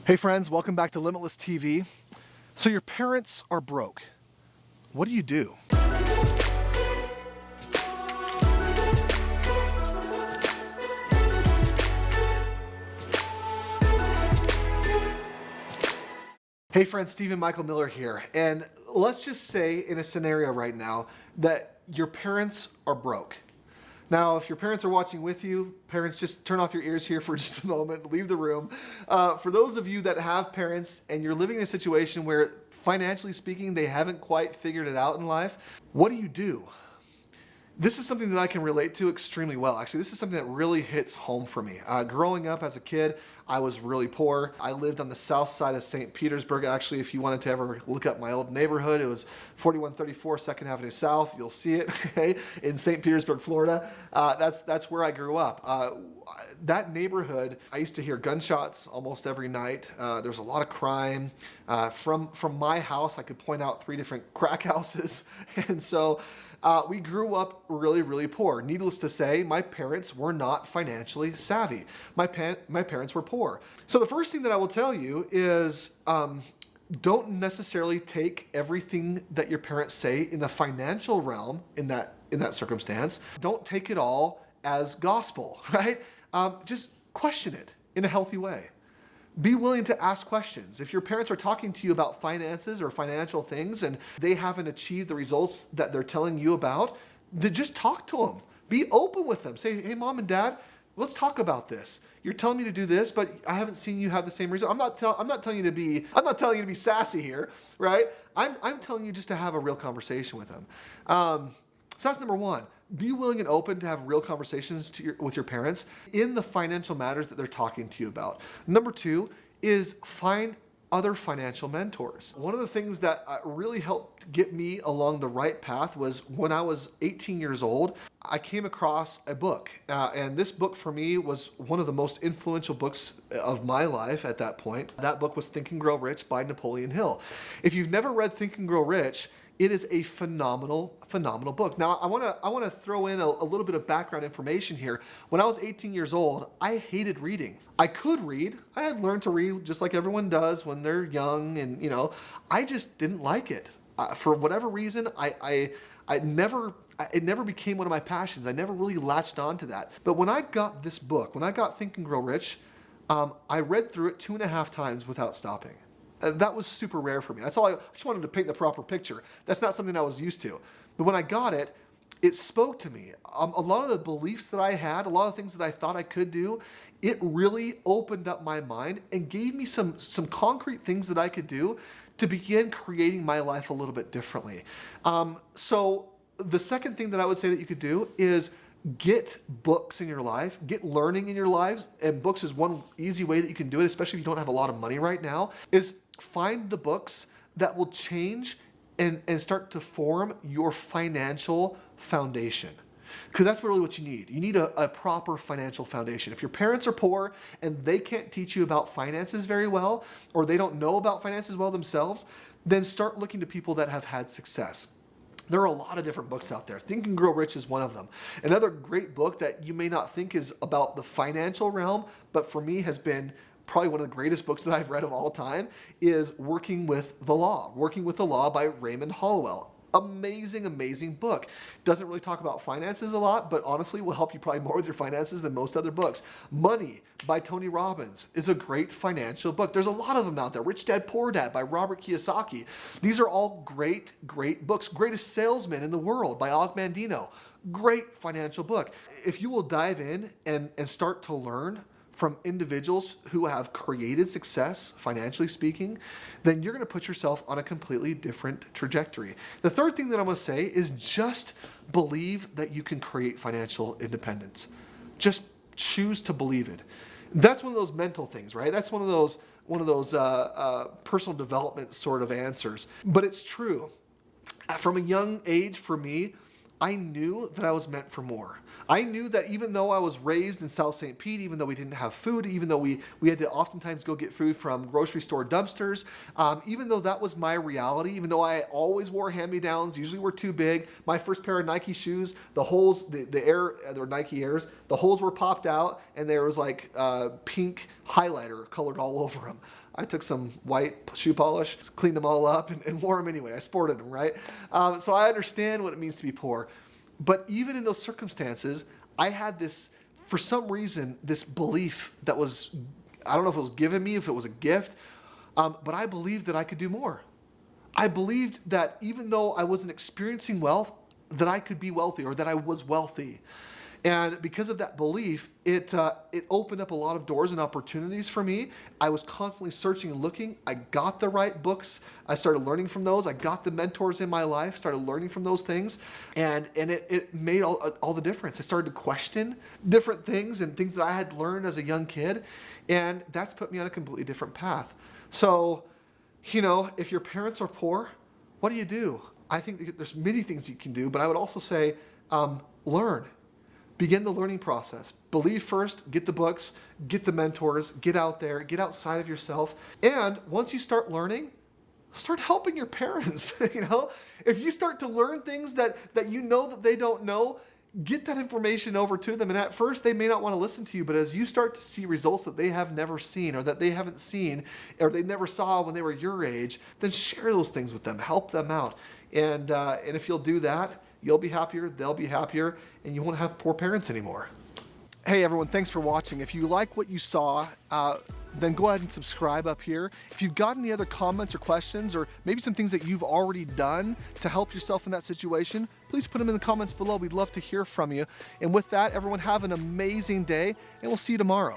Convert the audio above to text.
Hey friends, welcome back to Limitless TV. So your parents are broke. What do you do? Hey friends, Stephen Michael Miller here. And let's just say in a scenario right now that your parents are broke. Now, if your parents are watching with you, parents, just turn off your ears here for just a moment, leave the room. For those of you that have parents and you're living in a situation where financially speaking, they haven't quite figured it out in life, what do you do? This is something that I can relate to extremely well. Actually, this is something that really hits home for me. Growing up as a kid, I was really poor. I lived on the south side of St. Petersburg. Actually, if you wanted to ever look up my old neighborhood, it was 4134 2nd Avenue South. You'll see it okay, in St. Petersburg, Florida. That's where I grew up. That neighborhood, I used to hear gunshots almost every night. There's a lot of crime. From my house, I could point out 3 different crack houses. And so we grew up really, really poor. Needless to say, my parents were not financially savvy. My parents were poor. So the first thing that I will tell you is don't necessarily take everything that your parents say in the financial realm in that circumstance. Don't take it all as gospel, right? Just question it in a healthy way. Be willing to ask questions. If your parents are talking to you about finances or financial things and they haven't achieved the results that they're telling you about, then just talk to them. Be open with them. Say, hey, mom and dad, let's talk about this. You're telling me to do this, but I haven't seen you have the same result. I'm not telling you to be sassy here, right? I'm telling you just to have a real conversation with them. So that's number one. Be willing and open to have real conversations with your parents in the financial matters that they're talking to you about. Number two is find other financial mentors. One of the things that really helped get me along the right path was when I was 18 years old, I came across a book. And this book for me was one of the most influential books of my life at that point. That book was Think and Grow Rich by Napoleon Hill. If you've never read Think and Grow Rich, it is a phenomenal book. Now, I want to throw in a little bit of background information here. When I was 18 years old, I hated reading. I could read. I had learned to read just like everyone does when they're young, and I just didn't like it. For whatever reason, it never became one of my passions. I never really latched on to that. But when I got this book, when I got Think and Grow Rich, I read through it 2.5 times without stopping. That was super rare for me. That's all. I just wanted to paint the proper picture. That's not something I was used to. But when I got it, it spoke to me. A lot of the beliefs that I had, a lot of things that I thought I could do, it really opened up my mind and gave me some concrete things that I could do to begin creating my life a little bit differently. So the second thing that I would say that you could do is get books in your life, get learning in your lives, and books is one easy way that you can do it, especially if you don't have a lot of money right now, is find the books that will change and start to form your financial foundation. Because that's really what you need. You need a proper financial foundation. If your parents are poor and they can't teach you about finances very well, or they don't know about finances well themselves, then start looking to people that have had success. There are a lot of different books out there. Think and Grow Rich is one of them. Another great book that you may not think is about the financial realm, but for me has been probably one of the greatest books that I've read of all time, is Working with the Law. Working with the Law by Raymond Hollowell. Amazing book. Doesn't really talk about finances a lot, but honestly will help you probably more with your finances than most other books. Money by Tony Robbins is a great financial book. There's a lot of them out there. Rich Dad, Poor Dad by Robert Kiyosaki. These are all great books. Greatest Salesman in the World by Og Mandino. Great financial book. If you will dive in and start to learn from individuals who have created success, financially speaking, then you're going to put yourself on a completely different trajectory. The third thing that I'm going to say is just believe that you can create financial independence. Just choose to believe it. That's one of those mental things, right? That's one of those personal development sort of answers. But it's true. From a young age, for me, I knew that I was meant for more. I knew that even though I was raised in South St. Pete, even though we didn't have food, even though we had to oftentimes go get food from grocery store dumpsters, even though that was my reality, even though I always wore hand-me-downs, usually were too big, my first pair of Nike shoes, the holes, they're Nike Airs, the holes were popped out and there was like pink highlighter colored all over them. I took some white shoe polish, cleaned them all up, and wore them anyway. I sported them, right? So I understand what it means to be poor. But even in those circumstances, I had this, for some reason, this belief that was, I don't know if it was given me, if it was a gift, but I believed that I could do more. I believed that even though I wasn't experiencing wealth, that I could be wealthy, or that I was wealthy. And because of that belief, it opened up a lot of doors and opportunities for me. I was constantly searching and looking. I got the right books. I started learning from those. I got the mentors in my life, started learning from those things. And it made all the difference. I started to question different things and things that I had learned as a young kid. And that's put me on a completely different path. So, if your parents are poor, what do? I think there's many things you can do, but I would also say learn. Begin the learning process. Believe first, get the books, get the mentors, get out there, get outside of yourself. And once you start learning, start helping your parents. If you start to learn things that you know that they don't know, get that information over to them. And at first, they may not want to listen to you, but as you start to see results that they have never seen, or that they haven't seen, or they never saw when they were your age, then share those things with them, help them out. And if you'll do that, you'll be happier, they'll be happier, and you won't have poor parents anymore. Hey everyone, thanks for watching. If you like what you saw, then go ahead and subscribe up here. If you've got any other comments or questions, or maybe some things that you've already done to help yourself in that situation, please put them in the comments below. We'd love to hear from you. And with that, everyone have an amazing day, and we'll see you tomorrow.